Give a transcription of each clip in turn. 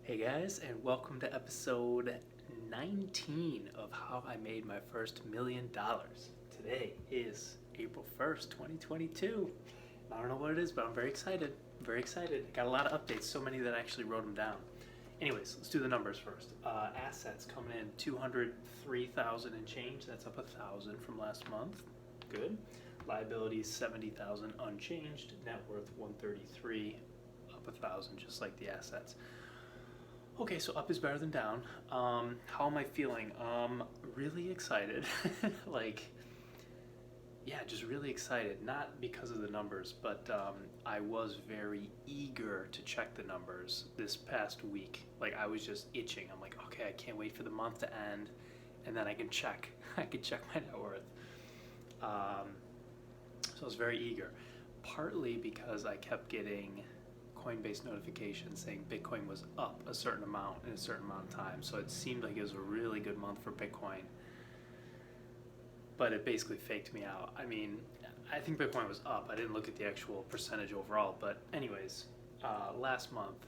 Hey guys, and welcome to episode 19 of How I Made My First $1,000,000. Today is April 1st, 2022. I don't know what it is, but I'm very excited. Very excited. Got a lot of updates, so many that I actually wrote them down. Anyways, let's do the numbers first. Assets coming in 203,000 and change. That's up 1,000 from last month. Good. Liabilities 70,000 unchanged. Net worth 133, up 1,000, just like the assets. Okay, so up is better than down. How am I feeling? Really excited. Just really excited. Not because of the numbers, but I was very eager to check the numbers this past week. I was just itching. I'm like, okay, I can't wait for the month to end, and then I can check. I can check my net worth. So I was very eager. Partly because I kept getting Coinbase notification saying Bitcoin was up a certain amount in a certain amount of time. So it seemed like it was a really good month for Bitcoin. But it basically faked me out. I mean, I think Bitcoin was up. I didn't look at the actual percentage overall. But anyways, last month,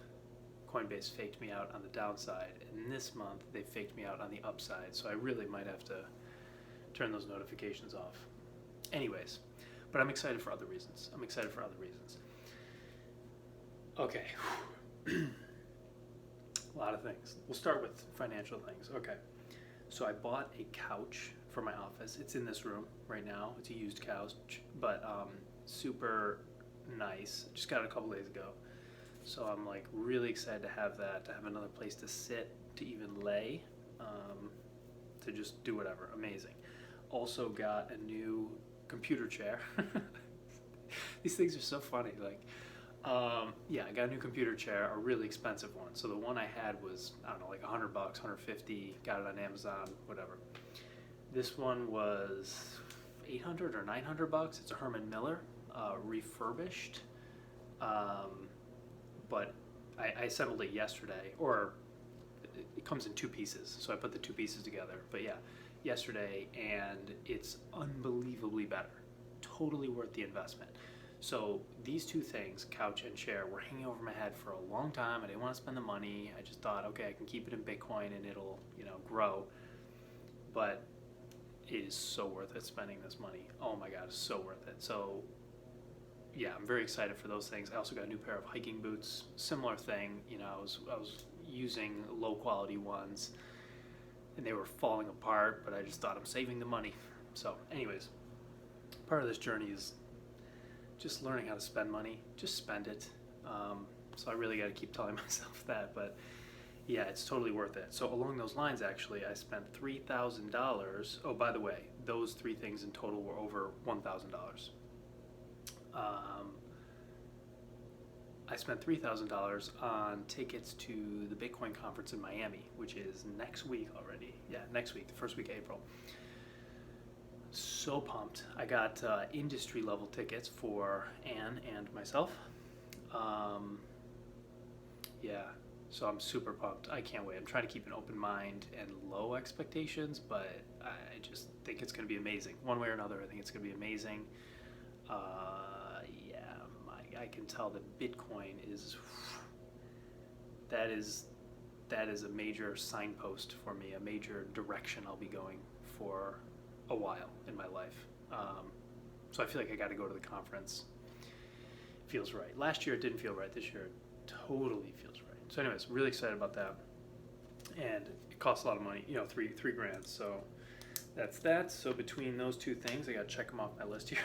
Coinbase faked me out on the downside. And this month, they faked me out on the upside. So I really might have to turn those notifications off. Anyways, but I'm excited for other reasons. Okay. A lot of things. We'll start with financial things. Okay. So I bought a couch for my office. It's in this room right now. It's a used couch, but super nice. Just got it a couple days ago. So I'm really excited to have that, to have another place to sit, to even lay, to just do whatever. Amazing. Also got a new computer chair. These things are so funny. I got a new computer chair, a really expensive one. So the one I had was, I don't know, like $100, 150. Got it on Amazon, whatever. This one was 800 or 900 bucks. It's a Herman Miller, refurbished. But I assembled it yesterday, or it comes in two pieces. So I put the two pieces together. But yeah, yesterday, and it's unbelievably better. Totally worth the investment. So these two things, couch and chair, were hanging over my head for a long time. I didn't want to spend the money. I just thought, okay, I can keep it in Bitcoin and it'll, grow. But it is so worth it spending this money. Oh my God, it's so worth it. So yeah, I'm very excited for those things. I also got a new pair of hiking boots. Similar thing, I was using low quality ones and they were falling apart, but I just thought I'm saving the money. So anyways, part of this journey is just learning how to spend money. Just spend it. So I really got to keep telling myself that, but yeah, it's totally worth it. So along those lines, actually, I spent $3,000. Oh, by the way, those three things in total were over $1,000. I spent $3,000 on tickets to the Bitcoin conference in Miami, which is next week already. Yeah, next week, the first week of April. So pumped. I got industry level tickets for Anne and myself. So I'm super pumped. I can't wait. I'm trying to keep an open mind and low expectations, but I just think it's going to be amazing. One way or another, I think it's going to be amazing. I can tell that Bitcoin that is a major signpost for me, a major direction I'll be going for a while in my life. So I feel like I got to go to the conference. Feels right. Last year it didn't feel right. This year it totally feels right. So anyways, really excited about that. And it costs a lot of money, three grand. So that's that. So between those two things, I got to check them off my list here.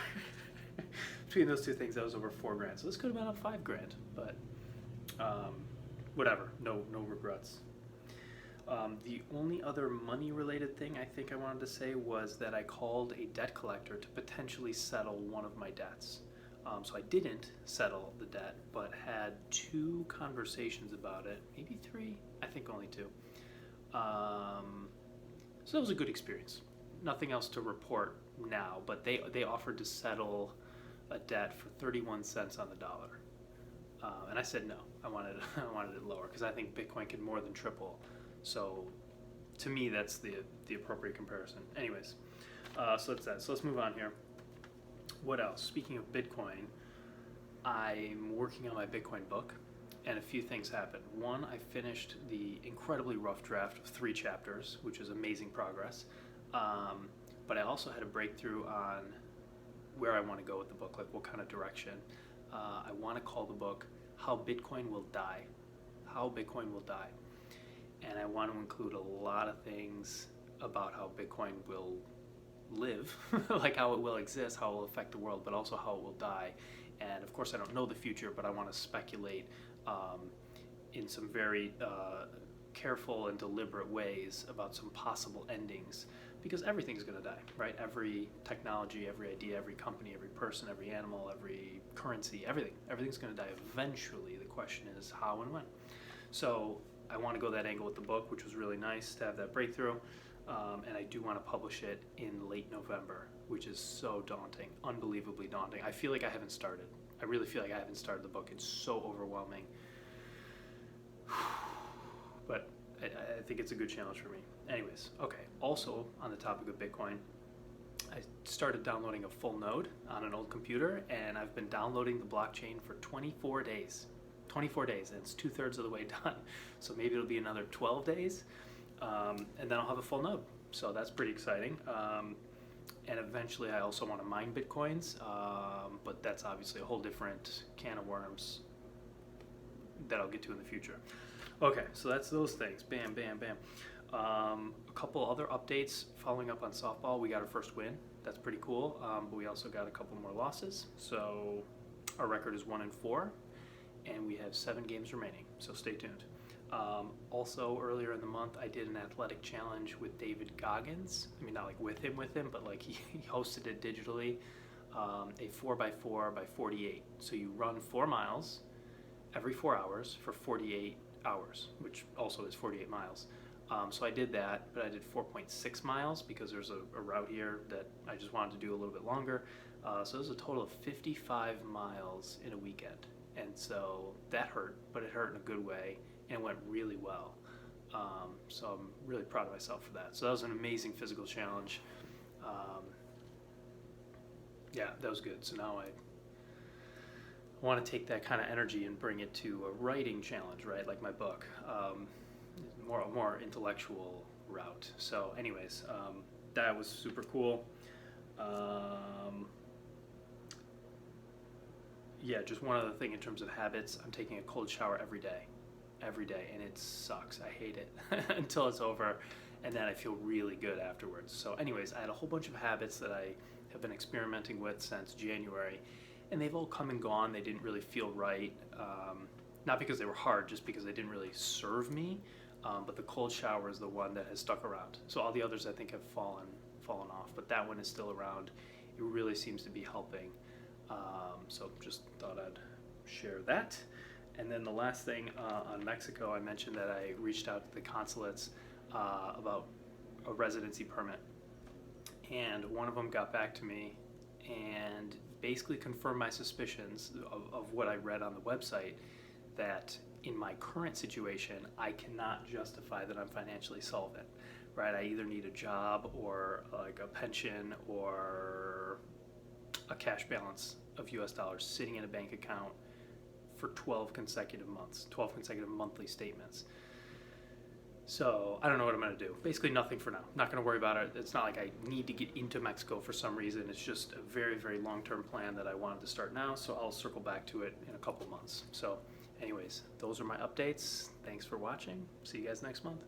Between those two things, that was over 4 grand. So this could have been up 5 grand, but whatever. No regrets. The only other money-related thing I think I wanted to say was that I called a debt collector to potentially settle one of my debts. So I didn't settle the debt, but had 2 conversations about it, maybe 3, I think only 2. So that was a good experience. Nothing else to report now, but they offered to settle a debt for 31 cents on the dollar. And I said no, I wanted it lower because I think Bitcoin can more than triple. So to me, that's the appropriate comparison. Anyways, so that's that. So let's move on here. What else? Speaking of Bitcoin, I'm working on my Bitcoin book. and a few things happened. One, I finished the incredibly rough draft of 3 chapters, which is amazing progress. But I also had a breakthrough on where I want to go with the book, like what kind of direction. I want to call the book How Bitcoin Will Die. How Bitcoin Will Die. And I want to include a lot of things about how Bitcoin will live, like how it will exist, how it will affect the world, but also how it will die. And of course I don't know the future, but I want to speculate in some very careful and deliberate ways about some possible endings, because everything's going to die, right? Every technology, every idea, every company, every person, every animal, every currency, everything's going to die eventually. The question is how and when. So I want to go that angle with the book, which was really nice to have that breakthrough. And I do want to publish it in late November, which is so daunting, unbelievably daunting. I feel like I haven't started. I really feel like I haven't started the book. It's so overwhelming. But I think it's a good challenge for me. Anyways, okay. Also, on the topic of Bitcoin, I started downloading a full node on an old computer, and I've been downloading the blockchain for 24 days. 24 days, and it's 2/3 of the way done. So maybe it'll be another 12 days, and then I'll have a full node. So that's pretty exciting. And eventually I also want to mine Bitcoins, but that's obviously a whole different can of worms that I'll get to in the future. Okay, so that's those things. Bam, bam, bam. A couple other updates following up on softball. We got our first win. That's pretty cool. But we also got a couple more losses. So our record is 1-4, and we have 7 games remaining. So stay tuned. Also, earlier in the month, I did an athletic challenge with David Goggins. I mean, not like with him, but like he hosted it digitally. A 4x4 by 48. So you run 4 miles every 4 hours for 48 hours, which also is 48 miles. So I did that, but I did 4.6 miles because there's a route here that I just wanted to do a little bit longer. So it was a total of 55 miles in a weekend. And so that hurt, but it hurt in a good way, and it went really well. So I'm really proud of myself for that. So that was an amazing physical challenge. Yeah, that was good. So now I want to take that kind of energy and bring it to a writing challenge, right? Like my book, more intellectual route. So anyways, that was super cool. Yeah, just one other thing in terms of habits. I'm taking a cold shower every day, and it sucks. I hate it until it's over, and then I feel really good afterwards. So anyways, I had a whole bunch of habits that I have been experimenting with since January, and they've all come and gone. They didn't really feel right, not because they were hard, just because they didn't really serve me, but the cold shower is the one that has stuck around. So all the others I think have fallen off, but that one is still around. It really seems to be helping. So just thought I'd share that. And then the last thing on Mexico, I mentioned that I reached out to the consulates about a residency permit. And one of them got back to me and basically confirmed my suspicions of what I read on the website, that in my current situation, I cannot justify that I'm financially solvent, right? I either need a job or like a pension or a cash balance of US dollars sitting in a bank account for 12 consecutive months, 12 consecutive monthly statements. So I don't know what I'm going to do. Basically nothing for now. Not going to worry about it. It's not like I need to get into Mexico for some reason. It's just a very, very long-term plan that I wanted to start now, so I'll circle back to it in a couple months. So anyways, those are my updates. Thanks for watching. See you guys next month.